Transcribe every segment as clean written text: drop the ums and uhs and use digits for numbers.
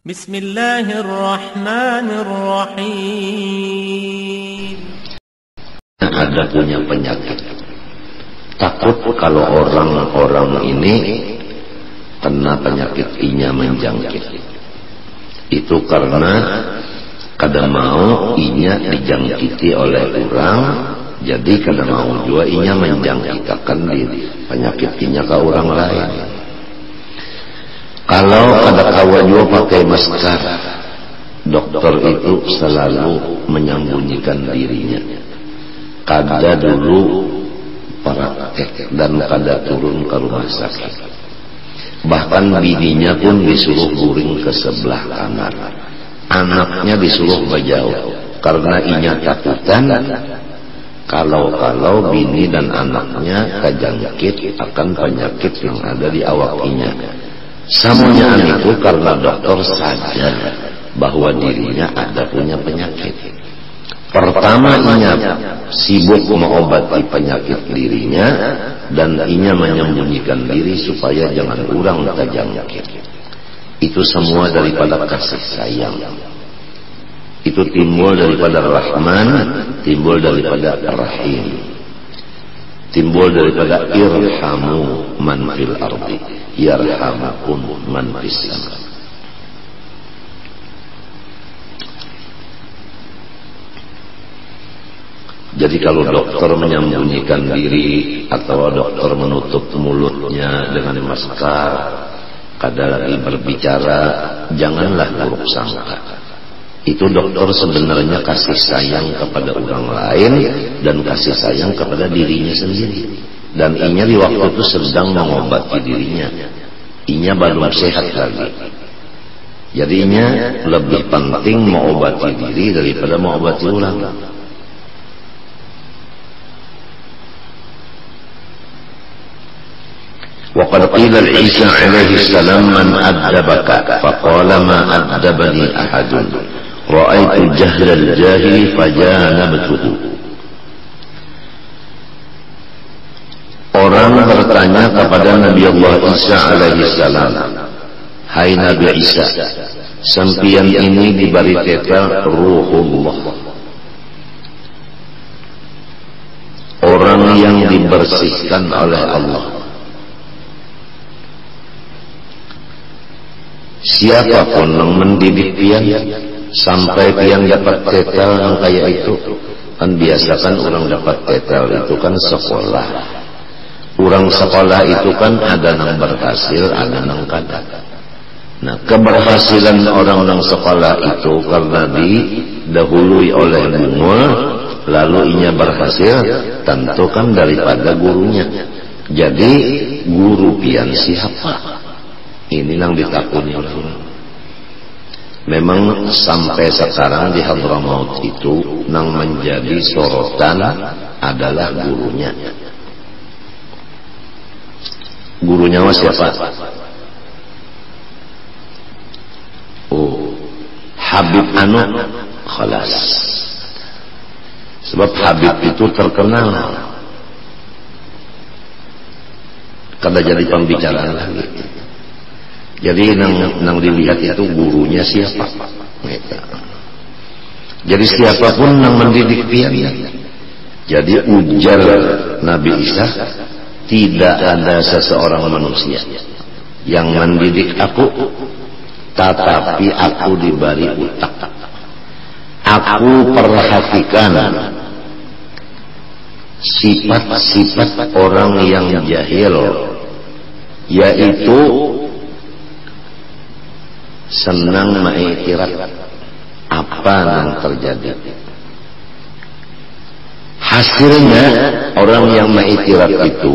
Bismillahirrahmanirrahim. Ada punya penyakit. Takut kalau orang-orang ini kena penyakit inya menjangkit. Itu karena kada mau inya dijangkiti oleh orang, jadi kada mau juga inya menjangkitakan di penyakit inya ke orang lain. Kalau kada kawa juga pakai masker, dokter itu selalu menyembunyikan dirinya. Kada dulu praktek dan kada turun ke rumah sakit. Bahkan bininya pun disuruh guring ke sebelah kamar. Anaknya disuruh berjauh karena inya takutan kalau bini dan anaknya kejangkit akan penyakit yang ada di awak inya. Samunya itu karena dokter sadar bahwa dirinya ada punya penyakit. Pertama inya sibuk mengobati penyakit dirinya dan inya menyembunyikan diri supaya jangan orang terjangkit. Itu semua daripada kasih sayang. Itu timbul daripada Rahman, timbul daripada Rahim, timbul daripada irhamu man fil ardi yarhamukum man fis sama. Jadi kalau dokter menyembunyikan diri atau dokter menutup mulutnya dengan masker, kada lagi berbicara, janganlah buruk sangka. Itu dokter sebenarnya kasih sayang kepada orang lain dan kasih sayang kepada dirinya sendiri. Dan inya di waktu itu sedang mengobati dirinya. Inya belum sehat lagi. Jadi inya lebih penting mengobati diri daripada mengobati orang. وقد قيل لعيسى عليه السلام من أدبك فقال ما أدبني أحد رأيت جهل الجاهل فجانبته. Orang bertanya kepada Nabi Allah Isa alaihi salam, hai Nabi Isa, sempian ini diberi titel Ruhullah, orang yang dibersihkan oleh Allah. Siapapun yang mendidik pian sampai pian dapat tetel yang kayak itu, kan biasakan orang dapat tetel itu kan sekolah. Orang sekolah itu kan ada yang berhasil, ada yang kada. Nah, keberhasilan orang yang sekolah itu karena didahului oleh bungul, lalu inya berhasil, tentu kan daripada gurunya. Jadi guru pian siapa? Ini yang ditakuni oleh orang. Memang sampai sekarang di Hadramaut itu yang menjadi sorotan adalah gurunya. Gurunya siapa? Oh, Habib Anu Khalas. Sebab Habib itu terkenal. Kada jadi pembicaraan lagi. Jadi nang dilihat itu gurunya siapa. Jadi siapapun yang mendidik pian. Jadi ujar Nabi Isa, tidak ada seseorang manusia yang mendidik aku, tetapi aku diberi utak. Aku perhatikan sifat-sifat orang yang jahil, yaitu senang mengiktiraf apa yang terjadi. Hasilnya orang yang mengiktiraf itu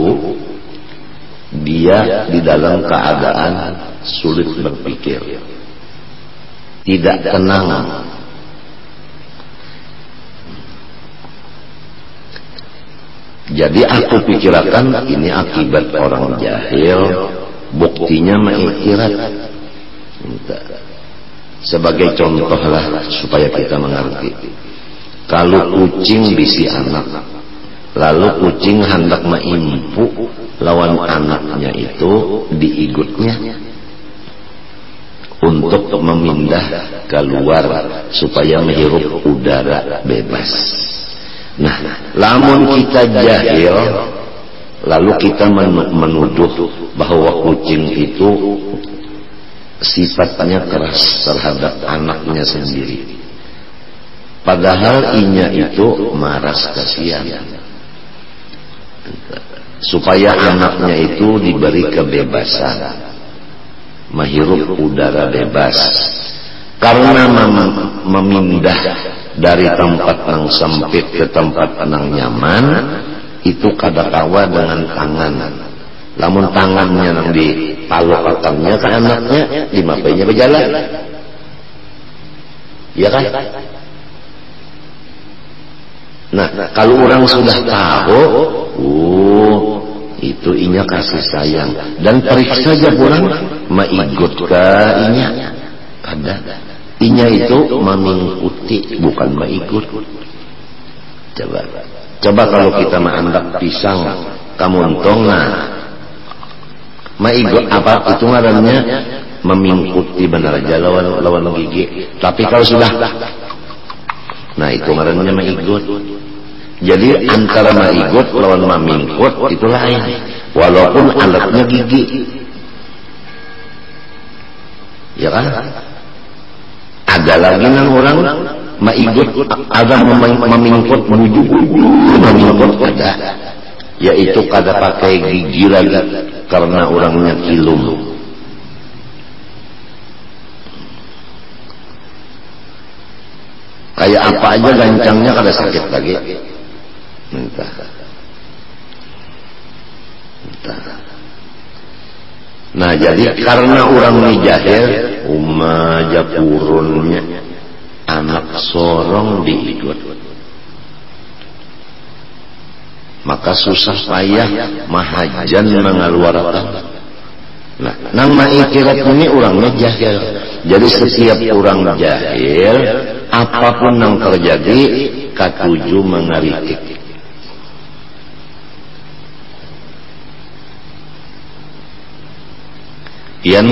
dia di dalam keadaan sulit berpikir, tidak tenang. Jadi aku pikirkan ini akibat orang jahil, buktinya mengiktiraf. Sebagai contohlah supaya kita mengerti. Kalau kucing bisi anak, lalu kucing hendak meimpu lawan anaknya itu diigutnya. Untuk untuk memindah keluar supaya menghirup udara bebas. Nah, lamun kita jahil lalu kita menuduh bahwa kucing itu sifatnya keras terhadap anaknya sendiri, padahal inya itu maras kasihan supaya anaknya itu diberi kebebasan menghirup udara bebas. Karena memindah dari tempat yang sempit ke tempat yang nyaman itu kadakawa dengan tangan. Lamun tangannya yang dipalokakannya ke anaknya, dimapainya berjalan, ya kan? Nah, kalau orang sudah tahu, itu inya kasih sayang, dan periksa aja orang mengikut ke inya, ada inya itu mengikuti bukan mengikut. Coba kalau kita mengandak pisang kamuntong, nah mengikut apa itu ngarannya mengikuti benar aja lawan gigi. Tapi kalau sudah, nah itu ngarannya mengikut. Jadi antara mengikut lawan memingkut itu lain, walaupun alatnya gigi, ya kan? Ada lagi nang orang mengikut, ada memingkut menuju memingkut ada, yaitu kada pakai gigi lagi karena orangnya kilum. Kayak apa aja gancangnya kada sakit lagi. Entah. Nah, jadi karena orang ini jahil, umaja purunnya anak sorong diikut, maka susah payah mahajan mengeluarkan. Nah, nang maikirat ini orangnya jahil. Jadi setiap orang jahil, apapun yang terjadi, katuju mengaritik. Ian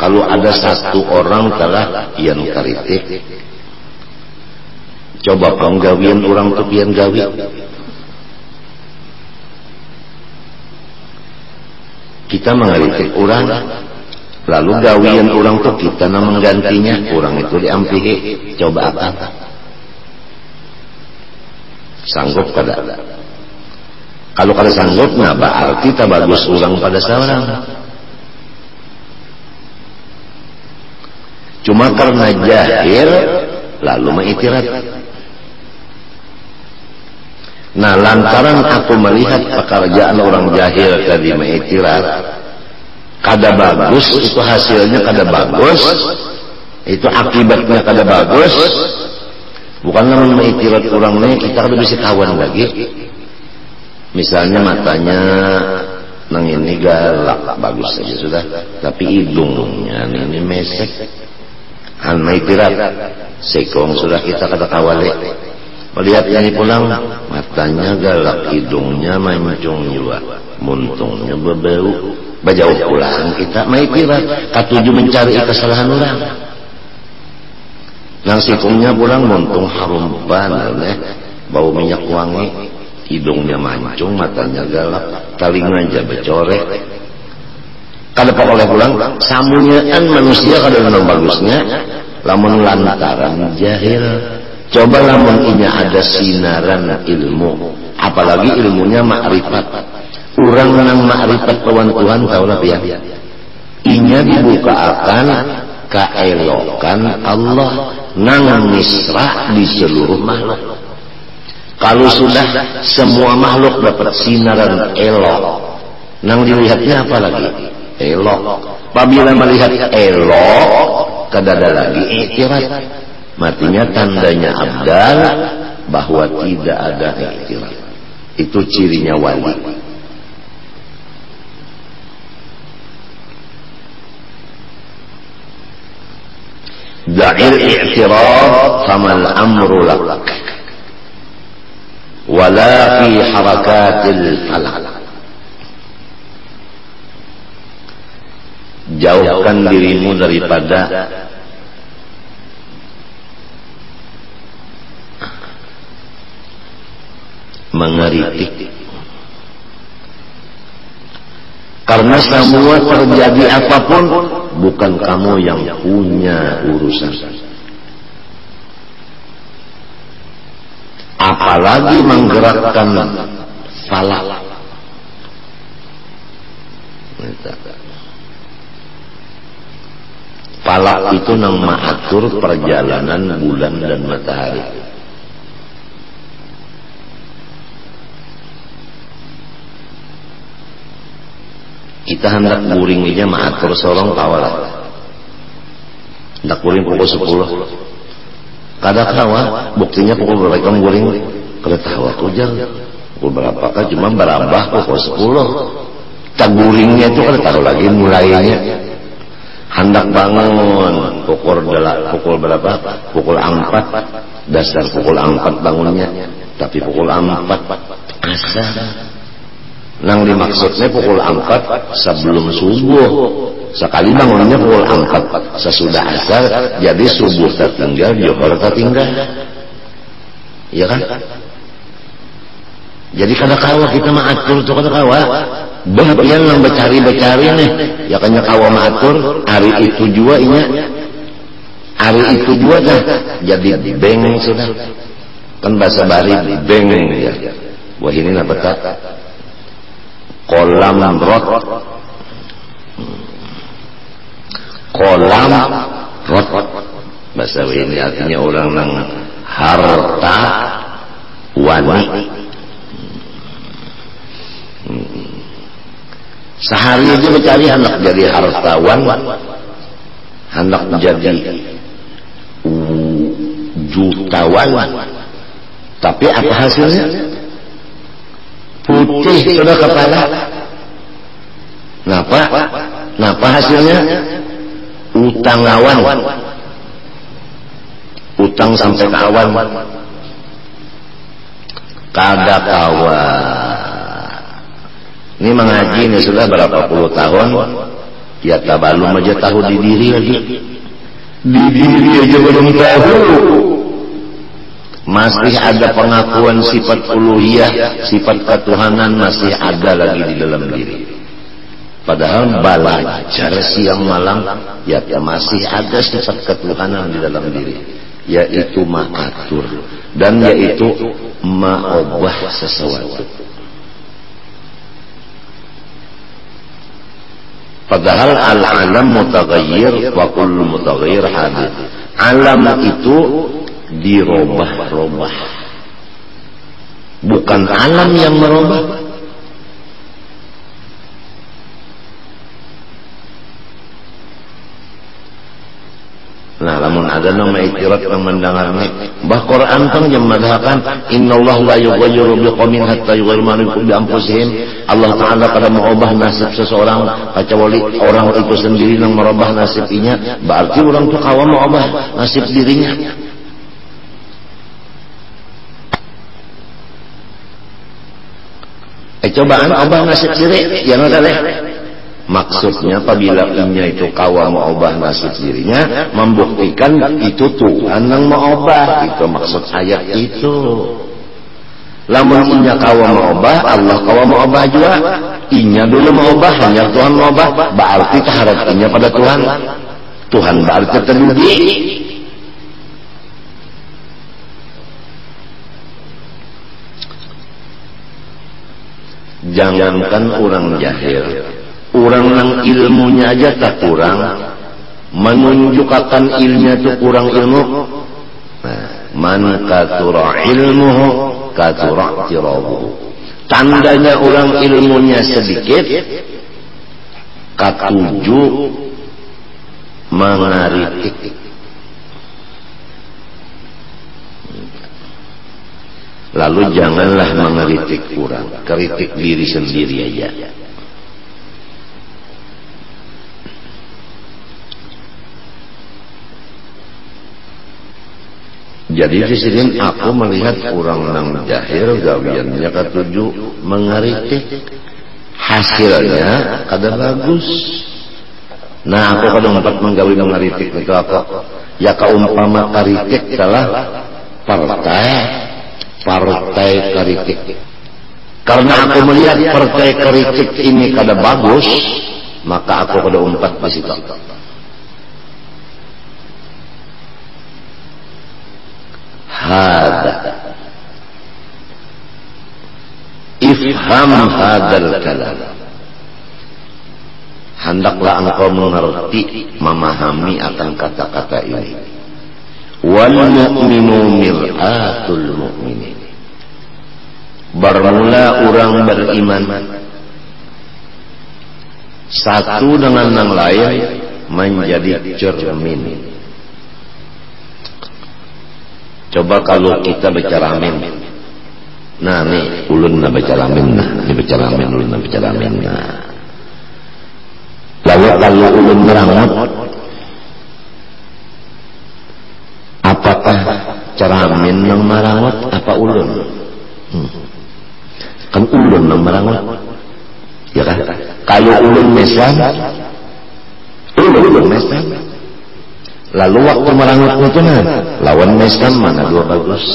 kalau ada satu orang telah ian karitik, coba penggawian orang tuh ian gawi. Kita mengaritik orang, lalu gawian orang tuh kita menggantinya, orang itu diampihi. Coba apa? Sanggup kada? Kalau kada sanggup, nah berarti tak bagus ulang pada seorang. Cuma karena jahil lalu mengiktirat. Nah, lantaran aku melihat pekerjaan orang jahil tadi mengiktirat kada bagus, itu hasilnya kada bagus, itu akibatnya kada bagus. Bukan namun mengiktirat orang ini kita kada bisa kawan lagi. Misalnya matanya nang ini galak bagus saja sudah, tapi hidungnya ini mesek. Han mengiktirat sekong sudah kita kada kawale. Melihat ini pulang, matanya galak, hidungnya mancung juga, muntungnya berbau, bajau pulang kita mengiktirat, katuju mencari kesalahan orang. Nang sikungnya pulang muntung harum banget, bau minyak wangi, hidungnya mancung, matanya galak, talinganya becorek. Kada oleh pulang, samunyaan manusia kada nang bagusnya, lamun lantaran jahil. Coba lamun inya ada sinaran ilmu, apalagi ilmunya makrifat. Urang nang makrifat lawan Tuhan kaulah pian. Inya dibukakan kaelokan Allah nang misra di seluruh makhluk. Kalau sudah semua makhluk dapat sinaran elok, nang dilihatnya apa lagi? Elok. Apabila melihat elok, kada ada lagi iktirat. Matinya tandanya abdal bahwa tidak ada iktirat. Itu cirinya wali. Da'il i'tirad famal amru lak wala fi harakatil falak. jauhkan dirimu daripada mengeritik. Karena semua terjadi apapun, bukan kamu yang punya urusan. Apalagi menggerakkan falak. Falak itu nang mengatur perjalanan bulan dan matahari. Kita hendak guring aja mengatur seorang tawalah. Hendak guring pukul 10. Kada kawa, buktinya pukul berapa kamu guring? Kada tahu aku jar. Pukul berapa kan cuma berambah pukul 10. Taguringnya itu kada tahu lagi mulainya. Hendak bangun pukul berapa? Pukul 4. Dasar pukul 4 bangunnya. Tapi pukul 4 asar. Nang dimaksudnya pukul 4 sebelum subuh. Sekali bangunnya pukul 4 sesudah asar, jadi subuh tertinggal, zuhur tertinggal. Iya kan? Jadi kada kawa kita maatur tuh kada kawa. Bahagian nang becari nih. Ya kanya kawa maatur, hari itu juga inya. Hari itu juga dah. Jadi beng sudah. Kan bahasa Bali beng ya. Wah ini apa tak? Kolam rot, bahasa ini artinya orang nang harta wani. Sehari aja mencari anak jadi hartawan, anak jadi jutawan, tapi apa hasilnya? Putih sudah kepala. Napa hasilnya? Utang awan. Utang sampai ke awan. Kada kawa. Ini mengaji ini sudah berapa puluh tahun. Ya tabalum aja tahu di diri lagi. Di diri aja belum tahu. Masih ada pengakuan sifat uluhiyah, sifat ketuhanan masih ada lagi di dalam diri. Padahal belajar siang malam, ya masih ada sifat ketuhanan di dalam diri, yaitu ma'atur dan yaitu ma'obah sesuatu. Padahal al-alam mutaghayyir wa kullu mutaghayyir hadith. Alam itu dirobah-robah, bukan alam yang merubah. Nah, lamun ada nama itirat yang mendengarnya, bah Quran pun yang madhakan, Innallaha la yughayyiru biqaumin hatta yughayyiru ma bi anfusihim. Allah Taala pada merubah nasib seseorang kecuali orang itu sendiri yang merubah nasibnya. Berarti orang itu kawan merubah nasib dirinya. Cobaan obah nasib diri yang ada deh. Maksudnya apabila inya itu kawa mau obah nasib dirinya, membuktikan itu Tuhan yang mau obah. Itu maksud ayat itu. Lamun inya kawa mau obah, Allah kawa mau obah juga. Inya dulu mau obah, hanya Tuhan mau obah. Berarti terhadap inya pada Tuhan. Tuhan berarti terdugi. Jangankan orang jahil, orang yang ilmunya aja tak kurang, menunjukkan ilmunya itu kurang ilmu. Man katura ilmuhu katura tirabuhu. Tandanya orang ilmunya sedikit, katuju mengaritik. Lalu janganlah mengeritik kurang, kritik diri sendiri aja. Jadi di sini aku melihat orang nang jahil gawiannya ketujuh mengeritik, hasilnya kada bagus. Nah aku kada umpat menggawi mengaritik itu apa? Ya kaumpama karitik salah partai karitik. Karena aku melihat partai karitik ini kada bagus, maka aku kada umpat di situ. Hada ifham hadal kalam. Hendaklah engkau mengerti, memahami akan kata-kata ini. Wal mu'minu mir'atul mu'minin. Bermula orang beriman satu dengan yang lain menjadi cermin. Coba kalau kita bicara amin. Nah nih ulun na bicara amin, nah ini bicara amin, ulun na bicara amin. Nah lalu kalau ulun merangut, apakah ceramin yang merangut apa ulun? Kan ulun yang merangut, ya kan? Kalau ulun mesan, ulun mesan. Lalu waktu merangut itu nah, lawan mesan mana dua bagus?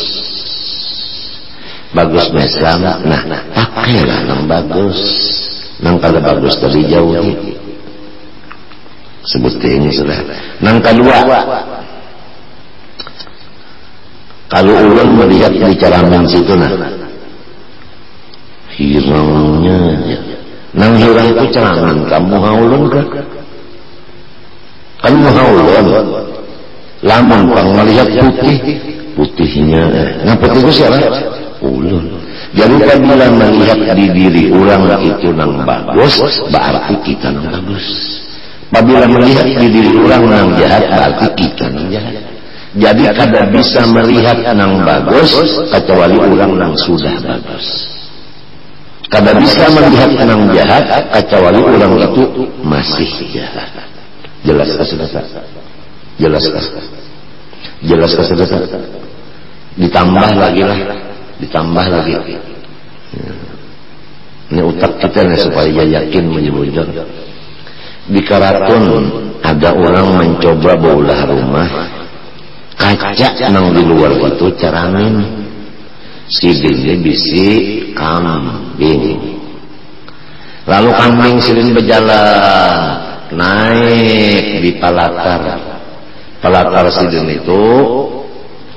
Bagus mesan, nah pakailah yang bagus. Nang kalau bagus tadi jauhi. Sebutin ini sudah. Nang kedua, kalau ulun melihat di ceraman situ nah, hirangnya, nang hirang itu ceraman, kamu haulun kan? Kamu haulun, lamun pang melihat putihnya, nah putih itu siapa? Ulun. Jadi apabila melihat di diri orang itu nang bagus, berarti kita nang bagus. Apabila melihat di diri orang nang jahat, berarti kita nang jahat. Jadi kada bisa melihat nang bagus kecuali orang nang sudah bagus. Kada bisa melihat nang jahat kecuali orang itu masih jahat. Jelas sudah? Jelas sudah? Ditambah lagi lah, ditambah lagi. Ini utak kita nih supaya yakin menyebutkan. Di Karatun ada orang mencoba baulah rumah, kaca nang di luar itu ceramin, si dini bisi kambing. Lalu kambing silin berjalan naik di palatar si dini itu.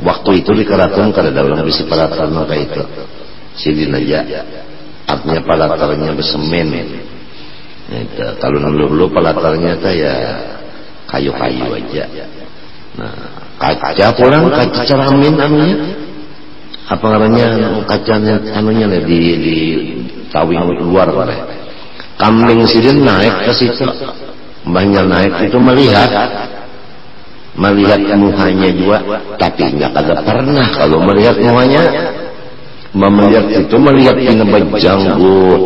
Waktu itu di Karatun kada dalam bisi palatar maka itu si dini aja, artinya palatarnya bersemen. Itu, kalau dulu palatarnya itu ya kayu-kayu aja. Nah, kaca pulang kaca ceramin anunya, apa namanya kacanya anunya di tawing luar lah. Kambing sidin naik ke situ, mbahnya naik itu melihat muhanya juga, tapi nggak ada pernah kalau melihat muhanya, melihat itu melihat pina bajanggut,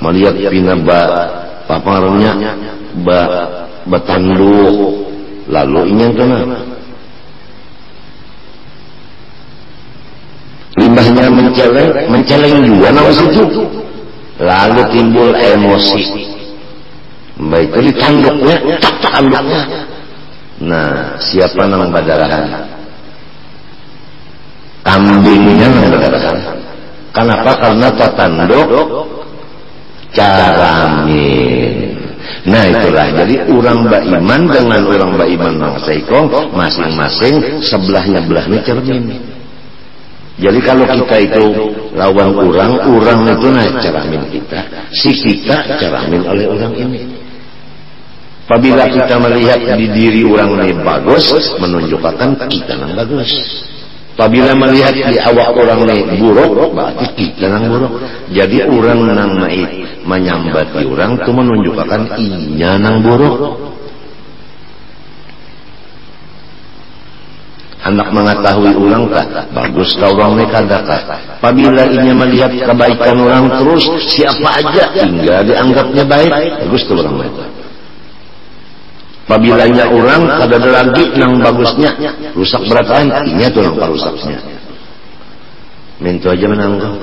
melihat pina apa namanya batanduk, lalu inyang kena limbahnya menceleng juga nawas itu, lalu timbul emosi, baik itu ditanduknya, tanduknya. Nah siapa nang badarahan? Kambingnya nang badarahan. Kenapa? Karena tatanduk caramin. Nah itulah, jadi orang baiman dengan orang baiman nang saikong masing-masing sebelahnya cermin. Jadi kalau kita itu lawan orang itu nah ceramin kita, si kita ceramin oleh orang ini. Apabila kita melihat di diri orang ini bagus, menunjukkan kita yang bagus. Apabila melihat di awak orang ini buruk, berarti kita yang buruk. Jadi orang yang menyambati orang itu menunjukkan inya yang buruk. Hendak mengetahui orang tak bagus kau orang ini kadakah. Apabila inya melihat kebaikan orang terus, siapa aja hingga dianggapnya baik, bagus tu orang itu. Apabila orang kada ada lagi nang bagusnya, rusak berataan, inya tu nang parusaknya. Mintu aja menanggung.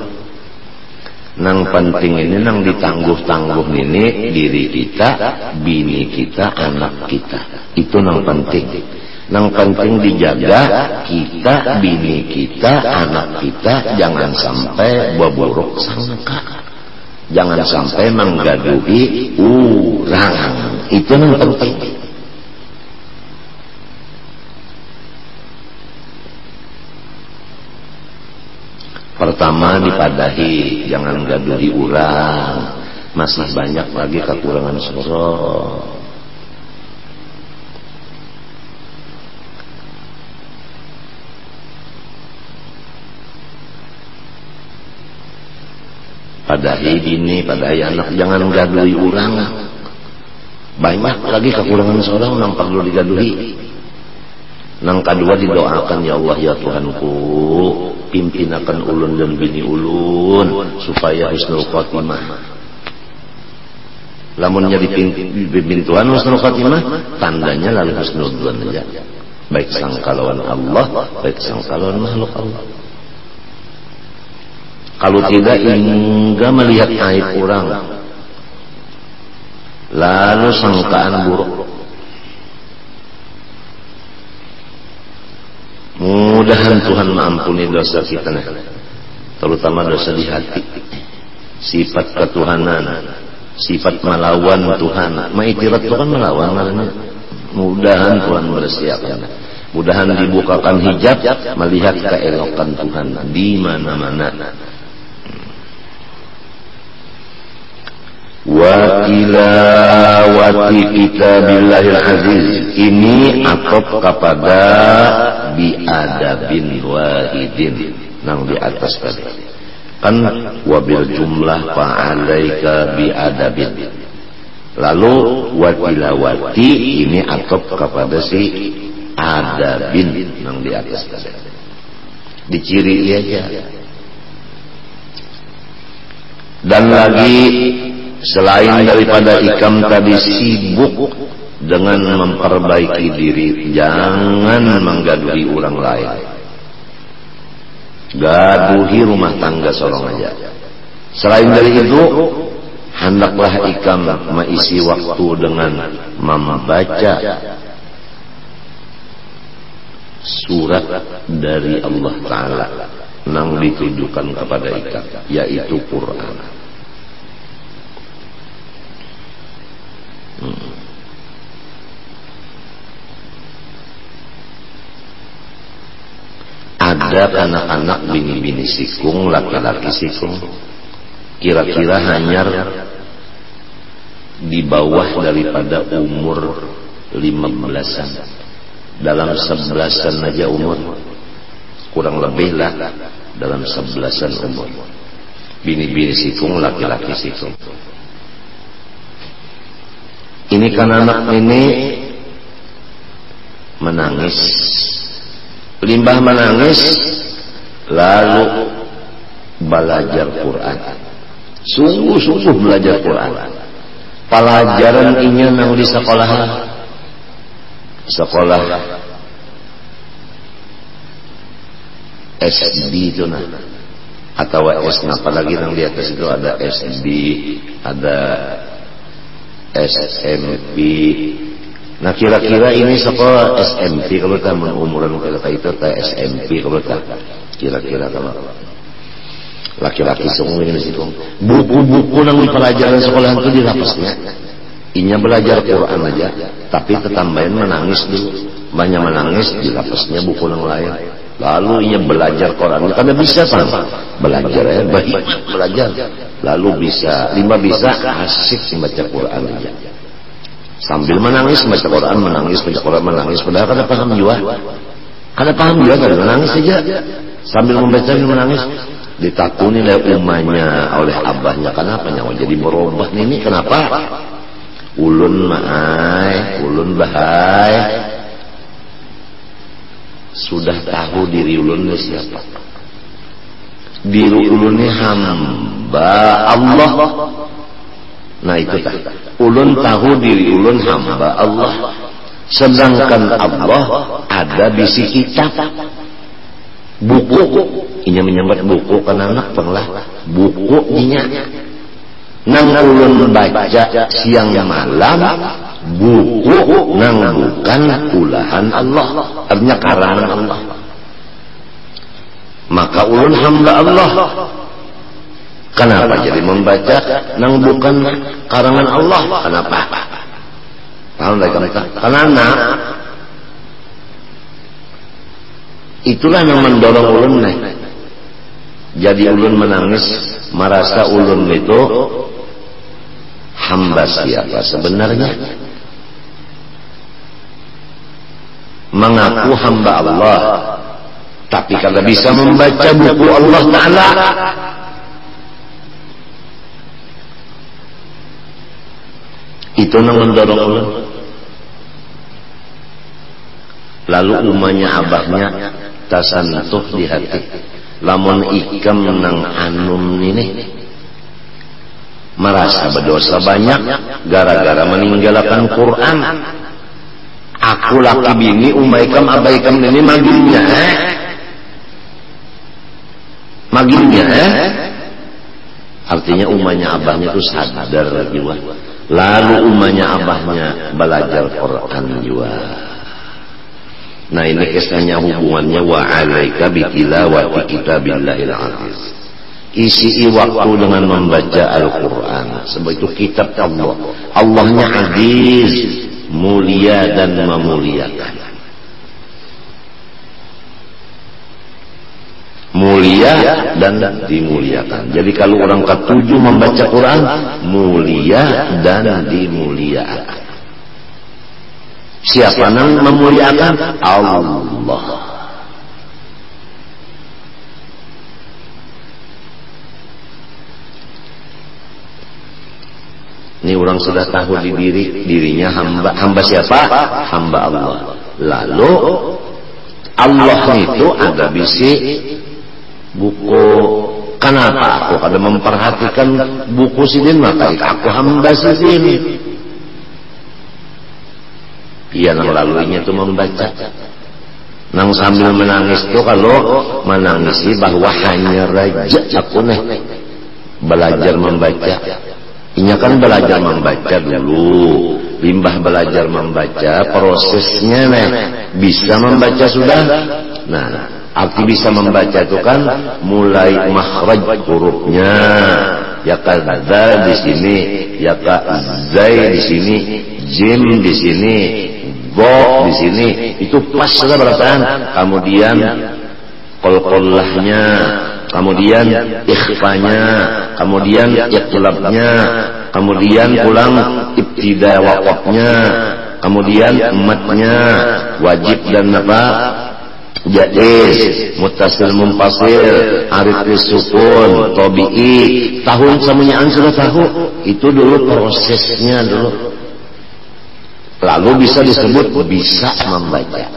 Nang penting ini nang ditangguh-tangguh ini diri kita, bini kita, anak kita. Itu nang penting. Nang penting dijaga kita, bini kita, anak kita jangan sampai berburuk sangka. Jangan sampai menggaduhi orang. Itu nang penting. Pertama dipadahi, jangan gaduhi orang. Masih banyak lagi kekurangan sorong. Padahi ini, padahi anak, jangan gaduhi orang. Banyak lagi kekurangan seorang yang perlu digaduhi. Nang kedua didoakan, ya Allah ya Tuhanku, pimpin akan ulun dan bini ulun supaya husnul khotimah. Lamunnya dipimpin Tuhan husnul khotimah, tandanya lalu husnul duan aja. Baik sangka lawan Allah, baik sangka lawan makhluk Allah. Kalau tidak hingga melihat aib orang, lalu sangkaan buruk. Mudahan Tuhan mengampuni dosa kita, terutama dosa di hati, sifat ketuhanan, sifat melawan Tuhan. Maitirat Tuhan melawan, mudahan Tuhan bersiapkan. Mudahan dibukakan hijab melihat keelokan Tuhan di mana-mana. Wa tilawati kitabillahil aziz, ini atop kepada biadabin wahidin nang di atas tadi kan, wabil jumlah fa'alaika biadabin, lalu wa tilawati ini atop kepada si adabin nang di atas tadi, diciri aja. Dan lagi selain daripada ikam tadi sibuk dengan memperbaiki diri, jangan menggaduhi orang lain. Gaduhi rumah tangga seorang aja. Selain dari itu, hendaklah ikam mengisi waktu dengan membaca surat dari Allah Ta'ala yang ditujukan kepada ikam, yaitu Quran. Ada anak-anak bini-bini sikung, laki-laki sikung, kira-kira hanya di bawah daripada umur 15-an, dalam 11-an aja umur, kurang lebih lah dalam 11-an umur, bini-bini sikung, laki-laki sikung. Ini kan anak ini menangis, limbah menangis, lalu belajar Quran, sungguh-sungguh belajar Quran. Pelajaran ini nang di sekolah SD itu nah, atau S, apalagi nang di atas itu ada SD, ada SMP. Nah kira-kira ini sekolah SMP kalau tak umuran kita itu tak SMP kalau tak kira-kira kalau laki-laki semua ini situ buku-buku nang pelajaran sekolah itu dirapasnya. Inya belajar Quran aja, tapi ketambahan menangis dulu, banyak menangis dirapasnya buku nang lain. Lalu inya belajar Quran, karena bisa kan belajar ya, baik belajar. Lalu bisa, bisa asik membaca Quran aja. Sambil menangis baca Quran, menangis baca Quran, menangis. Padahal kada paham juga, kada menangis aja. Sambil membaca menangis, ditakuni oleh umahnya, oleh abahnya. Kenapa nyawa jadi berubah ini? Kenapa? Ulun maai, ulun bahai. Sudah tahu diri ulun siapa. Diri ulun hamba Allah. Nah itu tak. Ulun tahu diri ulun hamba Allah. Sedangkan Allah ada bisi kitab, buku. Ini menyambat buku kan anak penglah buku nya nang ulun baca siang malam buku nang bukan ulahan Allah, artinya karangan Allah. Maka ulun hamba Allah. Kenapa jadi membaca nang bukan karangan Allah? Kenapa? Paham mereka? Karena itulah yang mendorong ulun nih. Jadi ulun menangis, merasa ulun itu hamba siapa sebenarnya? Mengaku hamba Allah, tapi kalau bisa membaca buku Allah Ta'ala, itu yang mendorong ulun. Lalu umanya abahnya tasantuh di hati. Lamun ikam nang anum ini merasa berdosa banyak gara-gara meninggalkan Quran. Aku laki bini umaikam abaikam ini maginya maginya artinya umanya abahnya itu sadar jiwa. Lalu umanya abahnya belajar Quran juga. Nah ini kisahnya hubungannya wa alaika bitilawati kitabillahil aziz. Isi waktu dengan membaca Al-Quran, sebab itu kitab Allah. Allahnya aziz, mulia dan memuliakan. Mulia dan dimuliakan. Jadi kalau orang ketujuh membaca Quran, mulia dan dimuliakan. Siapa yang memuliakan? Allah. Ini orang sudah tahu di dirinya hamba siapa? Hamba Allah. Lalu Allah itu ada bisi buku. Kenapa aku kada memperhatikan buku sidin? Maka aku hamba sidin. Iya, nang laluinya itu membaca. Nang sambil menangis itu kalau menangisi bahwa hanya raja aku nih belajar membaca. Inya kan belajar membaca dulu, limbah belajar membaca prosesnya nih bisa membaca sudah. Nah, arti bisa membaca itu kan mulai makhraj hurufnya. Ya kadza di sini, ya zai di sini, jim di sini, go di sini, itu pas sudah berapaan. Kemudian qalqallahnya, kemudian ikhfanya, kemudian iqlabnya, kemudian pulang ibtida waqafnya, kemudian matnya, wajib dan apa? Jaiz, muttasil munfasil, arif sukun, tabi'i, tahun semuanya sudah tahu. Itu dulu prosesnya dulu. Lalu bisa disebut bisa membaca.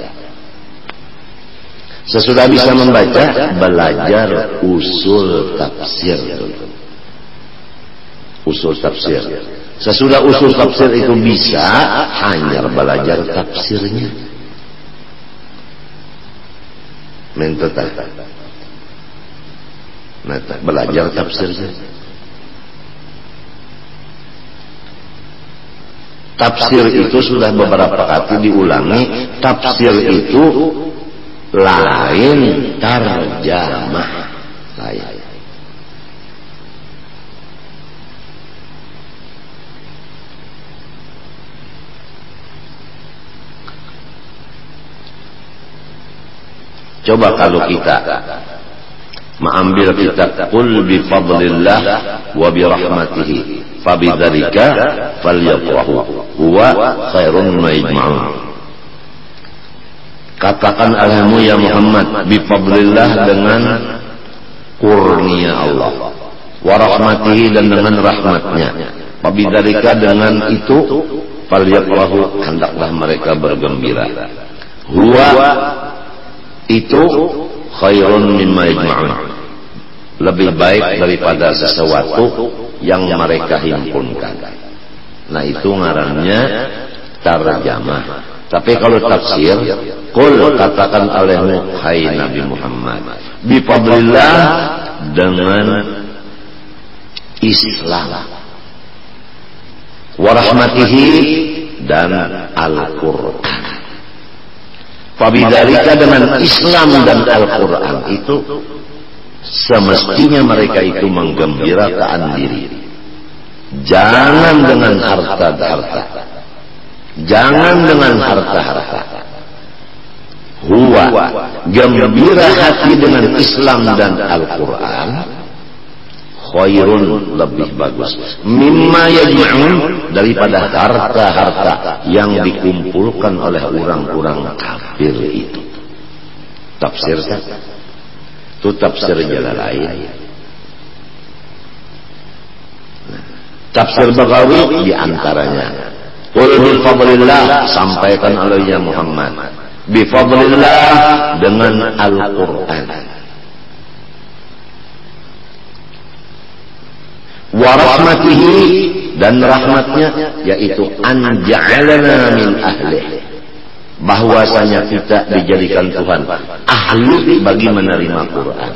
Sesudah bisa membaca, belajar usul tafsir dulu. Usul tafsir. Sesudah usul tafsir itu bisa, hanya belajar tafsirnya. Belajar tafsirnya. Tafsir itu sudah beberapa kali diulangi. Tafsir itu lain tarjamah lain. Coba kalau kita mengambil kitab qul bi fadlillah wa bi rahmatihi fabidzalika falyafrahu huwa khairun mimma yajma'un. Katakan alhamdulillah ya Muhammad bi fadlillah dengan kurnia Allah, wa rahmatihi dan dengan rahmatnya, fabidzalika dengan itu falyafrahu hendaklah mereka bergembira. Huwa itu khairun mimma yajma'un, lebih baik daripada sesuatu yang mereka himpunkan. Nah itu ngarannya tarjamah. Tapi kalau tafsir, qul katakan olehmu hai Nabi Muhammad bi fadlillah dengan Islam, warahmatihi dan Al-Quran. Fabidzalika, dengan Islam dan Al-Quran itu semestinya mereka itu menggembirakan diri. Jangan dengan harta-harta, jangan dengan harta-harta. Huwa, gembira hati dengan Islam dan Al-Quran, khairun, lebih bagus, mimma yajma'un, daripada harta-harta yang dikumpulkan oleh orang-orang kafir itu. Tafsir kan? Itu tafsir Jalalain. Tafsir Baghawi diantaranya. Qul bi fadlillah, sampaikan oleh ya Muhammad. Bi fadlillah, dengan Al-Quran. Wa rahmatihi, dan rahmatnya, yaitu an ja'alana min ahlih, bahwasanya kita dijadikan Tuhan ahli bagi menerima Quran.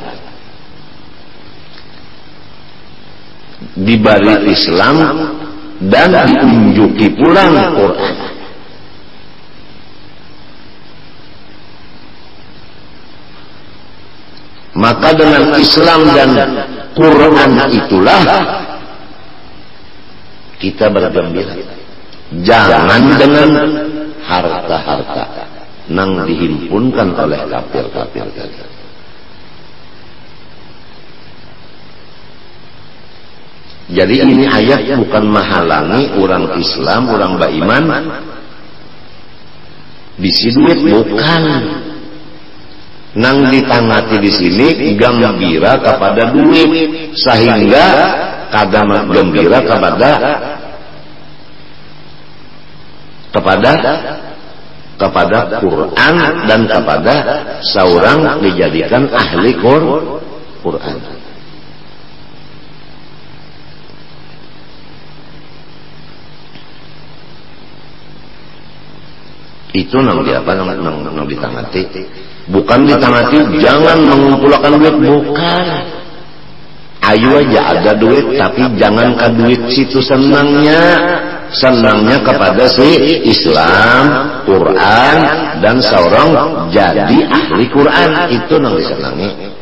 Dibalik Islam dan diunjuki pulang Quran. Maka dengan Islam dan Quran itulah kita bergembira. Jangan dengan harta-harta nang dihimpunkan oleh kafir-kafir tadi. Jadi ini ayat bukan menghalangi orang Islam, orang beriman bisi duit, bukan. Nang ditangati di sini gembira kepada duit, sehingga kagak gembira kepada Quran dan kepada seorang dijadikan ahli Quran. Itu nang ditangati. Bukan ditangati jangan mengumpulkan duit, bukan. Ayo aja ada duit, tapi jangan ke duit situ senangnya kepada si Islam, Quran, dan seorang jadi ahli Quran, itu nang disenangi.